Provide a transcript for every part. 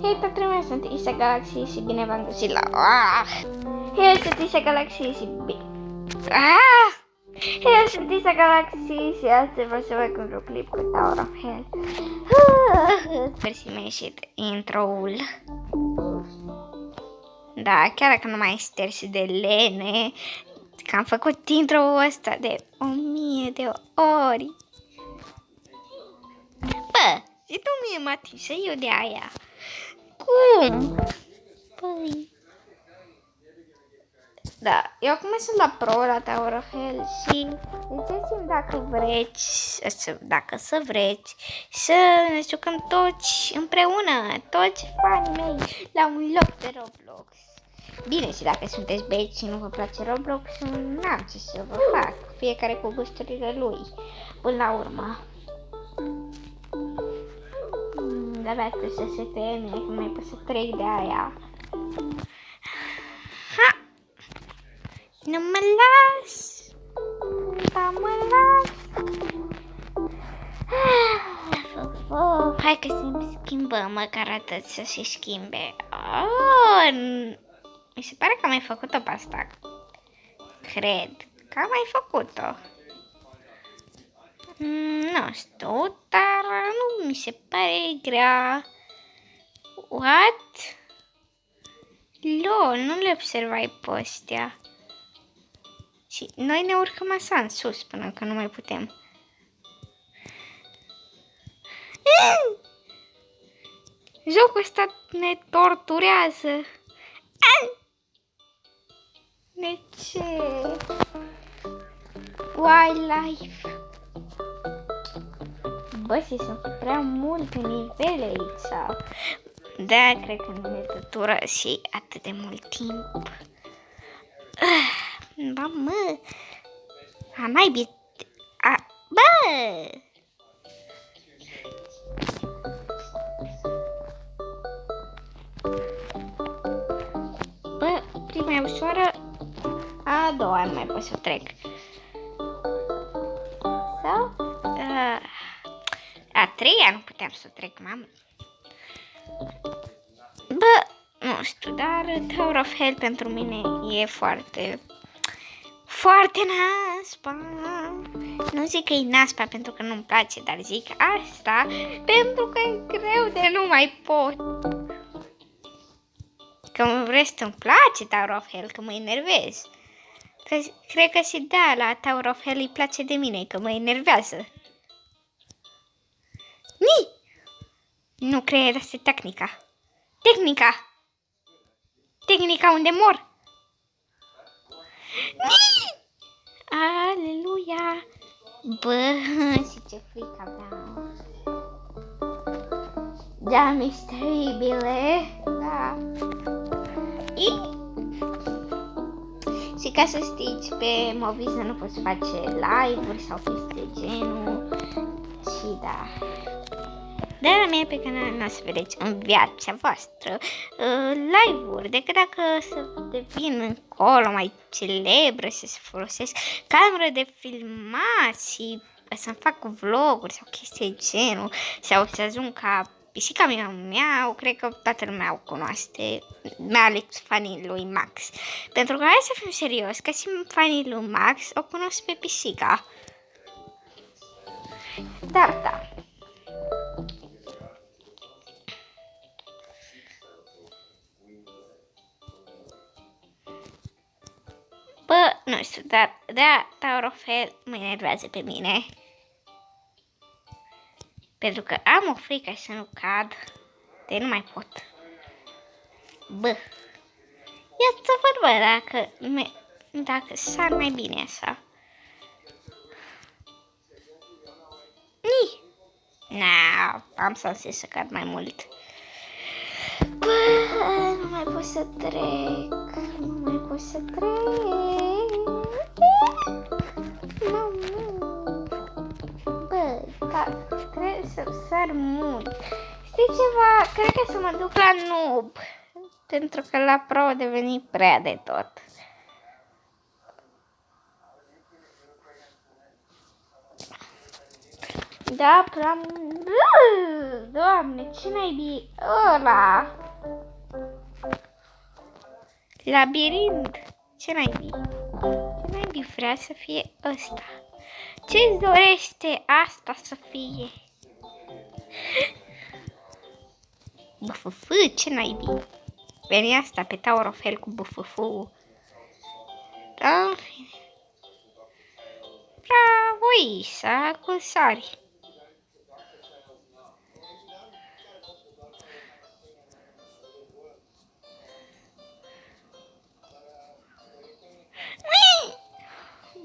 Hei, toată lumea, sunt Isa Galaxy și bine v-am găsit la... Hei, sunt Isa Galaxy și bine... Hei, sunt Isa Galaxy și astăzi vreau să fac un videoclip cu Tower of Hell. Sper să mi-a ieșit intro-ul. Da, chiar dacă nu mai este șters de lene, că am făcut intro-ul ăsta de 1000 de ori. Bă, zi tu mie, Mati, să eu de aia. Cum? Păi... Da, eu acum sunt la Pro, la Tower of Hell și ziceți-mi dacă vreți să ne jucăm toți împreună, toți fanii mei, la un loc de Roblox. Bine, și dacă sunteți băieți și nu vă place Roblox, n-am ce să vă fac, fiecare cu gusturile lui, până la urmă. De-abia trebuie să se termine, că mai pot să trec de aia. Ha! Nu mă las! Da, mă las! Hai că se schimbă, măcar atât să se schimbe. Mi se pare că am mai făcut-o pe asta. Cred că am mai făcut-o. Nu știu, dar nu mi se pare grea. What? Lol, nu le observai pe astea. Și noi ne urcăm așa în sus până că nu mai putem. Jocul ăsta ne torturează. De ce? Wildlife. Bă, și sunt prea multe nivele aici. Da, cred că nu ne dură și atât de mult timp. Ba, mă. Naibii. Bă! Bă, prima e ușoară. A doua nu mai pot să trec. Sau? A treia nu puteam să trec, mamă. Bă, nu știu, dar Tower of Hell pentru mine e foarte naspa. Nu zic că e naspa pentru că nu-mi place, dar zic asta pentru că e greu de nu mai pot. Că în rest îmi place Tower of Hell, că mă enervez. Cred că și da, la Tower of Hell îi place de mine, că mă enervează. Nu cred, asta e tehnica. Tehnica unde mor. Aleluia. Bă, și ce frică aveam. Da, mi-s teribile. Da. Și ca să știți, pe Moviza nu poți face live-uri sau chestii de genul. Și da. De la mine pe canal nu o să vedeți în viața voastră live-uri, decât dacă să devin încolo mai celebră, să se folosesc cameră de filmat și să-mi fac vloguri sau chestii de genul, sau să ajung ca pisica mea, cred că toată lumea o cunoaște, mai ales fanii lui Max. Pentru că hai să fim serios, că și fanii lui Max o cunosc pe pisica. Dar da. Bă, nu știu, dar da, Tower of Hell mă enervează pe mine. Pentru că am o frică să nu cad, de nu mai pot. Bă, ia să văd, bă, dacă sar mai bine așa. Am să cad mai mult. Bă, nu mai pot să trec. Bă, da, trebuie să sar mult. Știi ceva? Cred că să mă duc la noob. Pentru că la pro a devenit prea de tot. Da, plan... Doamne, ce naibii ăla? Labirint. Ce naibii? Ce naibii vrea să fie ăsta? Ce-ți dorește asta să fie? BFF, ce naibii? Veni asta pe Tower of Hell cu BFF. Da, în fine. Bravo, Isa, cu sari.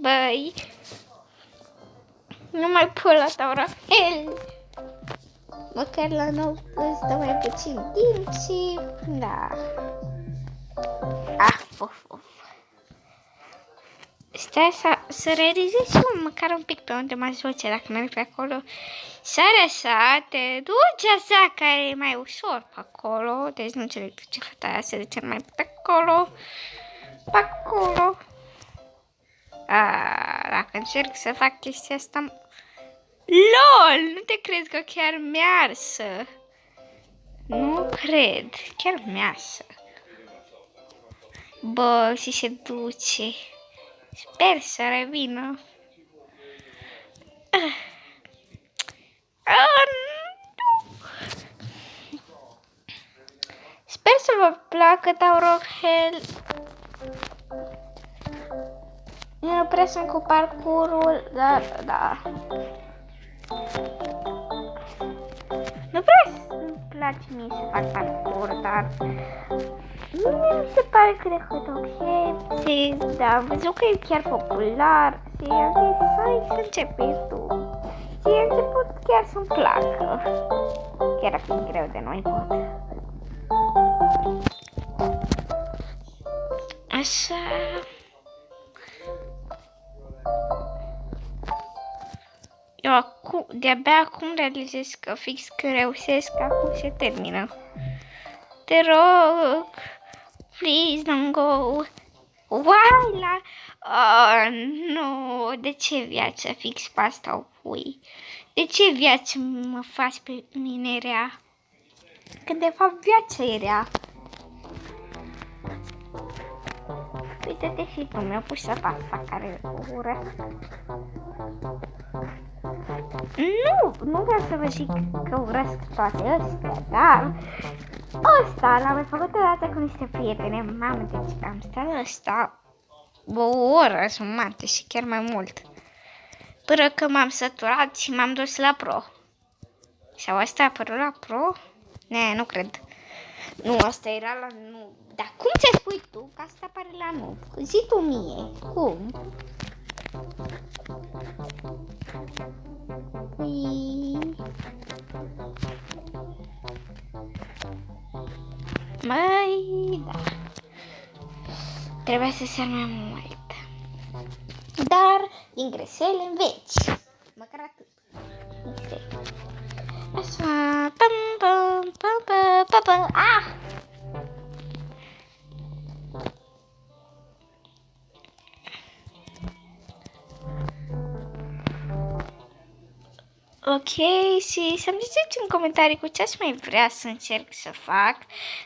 Băi, nu mai pot la Tower of Hell. Măcar la nou îți dă mai puțin timp și... Da. Ah, of. Stai să realizez și măcar un pic pe unde mă duce, dacă merg pe acolo. Sara, te duci așa, care e mai ușor pe acolo. Deci nu înțeleg ce fata aia se duce mai pe acolo. Pe acolo. Dacă încerc să fac chestia asta... LOL! Nu te crezi că chiar mearsă. Nu cred. Chiar mearsă. Bă, și se duce. Sper să revină. Sper să vă placă Tower of Hell. Nu prea sunt cu parcurul, dar da. Nu prea îmi place mie să fac parcur, dar mie mi se pare că de ok. Da, am văzut că e chiar popular și am zis, hai să începi tu. Și a început chiar să-mi placă. Chiar dacă e greu de noi pot. Așa. Eu acum, de-abia acum realizez că fix când reușesc, acum se termină. Te rog, please don't go. Why la... Oh, nu, de ce viața fix pe asta o pui? De ce viața mă faci pe mine rea? Când de fapt viața e rea. Uite-te și tu, mi-a pus să fac asta care ură. Nu vreau să vă zic că urăsc toate astea, dar ăsta l-am mai făcut o dată cu niște prietene. Mamă, deci am stat ăsta o oră jumătate și chiar mai mult. Până că m-am săturat și m-am dus la pro. Sau asta a apărut la pro? Ne, nu cred. Nu, asta era la nu. Dar cum ți-ai spui tu că asta apare la nu? Zi tu mie, cum? Mai, da. Trebuie să sar mai mult. Dar din greșeli înveți. Măcar atât. Așa. Pam. Ah! Ok, și să-mi ziceți în comentarii cu ce aș mai vrea să încerc să fac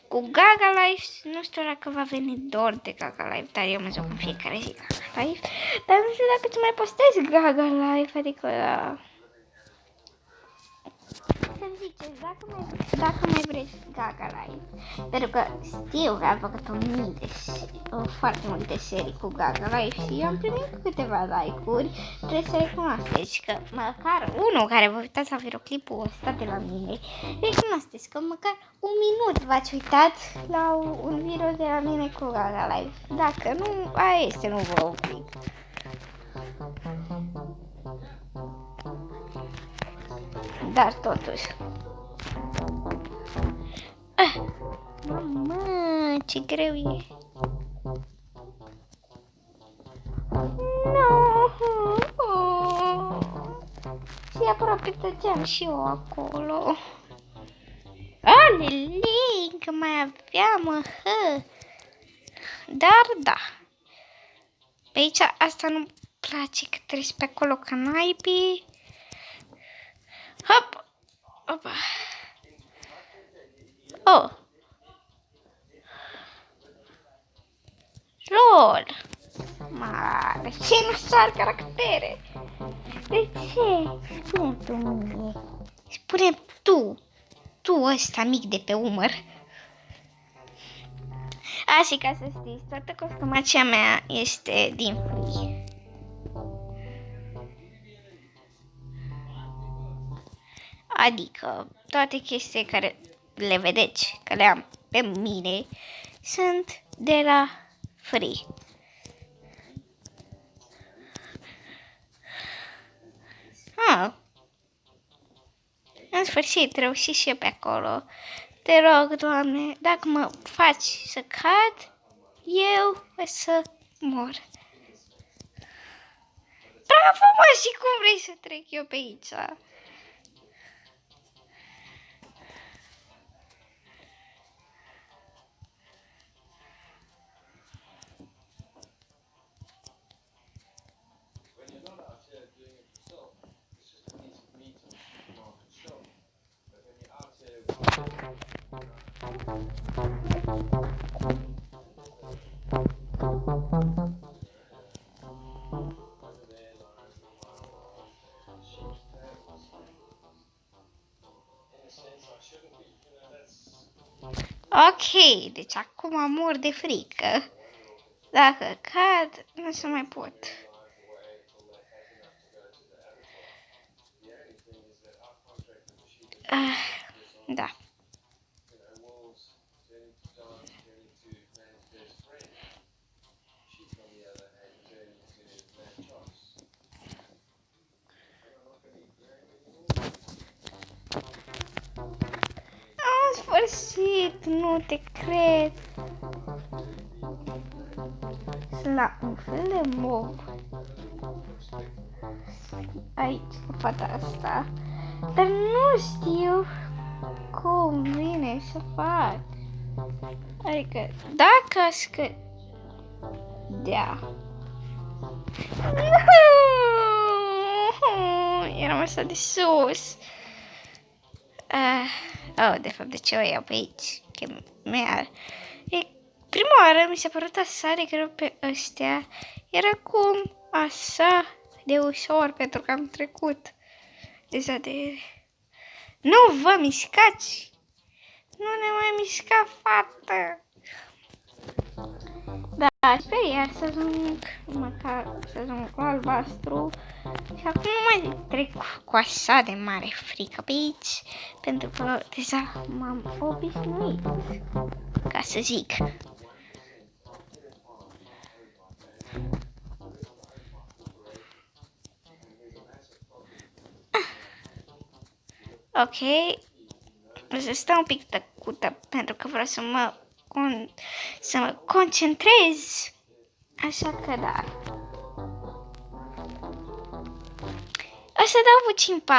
cu Gaga Live. Nu știu dacă va veni dor de Gaga Live, dar eu mă joc în fiecare zi Gaga Live. Dar nu știu dacă tu mai postezi Gaga Live, adică... Să-mi ziceți dacă mai vreți Gaga Live. Pentru că știu că am făcut foarte multe serii cu Gaga Live și eu am primit câteva like-uri. Trebuie să recunoașteți că măcar unul care vă uitați la videoclipul ăsta de la mine, recunoașteți că măcar un minut v-ați uitat la un video de la mine cu Gaga Live. Dacă nu, aia este, nu vă oblig. Dar totuși. Mamă, ce greu e. No. Și aproape tăceam și eu acolo. Alelei, că mai aveam, Dar da. Pe aici asta nu-mi place, că treci pe acolo ca naibii. Hop! Opa! Oh! LOL! Ma de ce nu sar caractere? De ce? Spune tu mie. Spune tu. Tu ăsta mic de pe umăr. A, și ca să știți, toată costumația mea este din Free. Adică toate chestiile care le vedeți, că le am pe mine, sunt de la Free. În sfârșit, reușit și eu pe acolo. Te rog, Doamne, dacă mă faci să cad, eu o să mor. Bravo, mă, și cum vrei să trec eu pe aici? Ok, deci acum mor de frică. Dacă cad, nu se mai pot. Da. În sfârșit, nu te cred. Sunt la un fel de mob aici, cu fata asta. Dar nu știu cum vine să fac. Adică, dacă scădea. Eram așa de sus. De fapt, de ce o iau pe aici? Că prima oară mi s-a părut așa de greu pe ăstea. Iar acum așa de ușor, pentru că am trecut deja de... Nu vă mișcați! Nu ne mai mișca, fată! Da, sper iar să ajung măcar să ajung cu albastru. Și acum nu mai trec cu așa de mare frică pe aici, pentru că deja m-am obișnuit, ca să zic. Ok, o să stau un pic tăcută, pentru că vreau să mă concentrez. Așa că da. O să dau puțin pauză.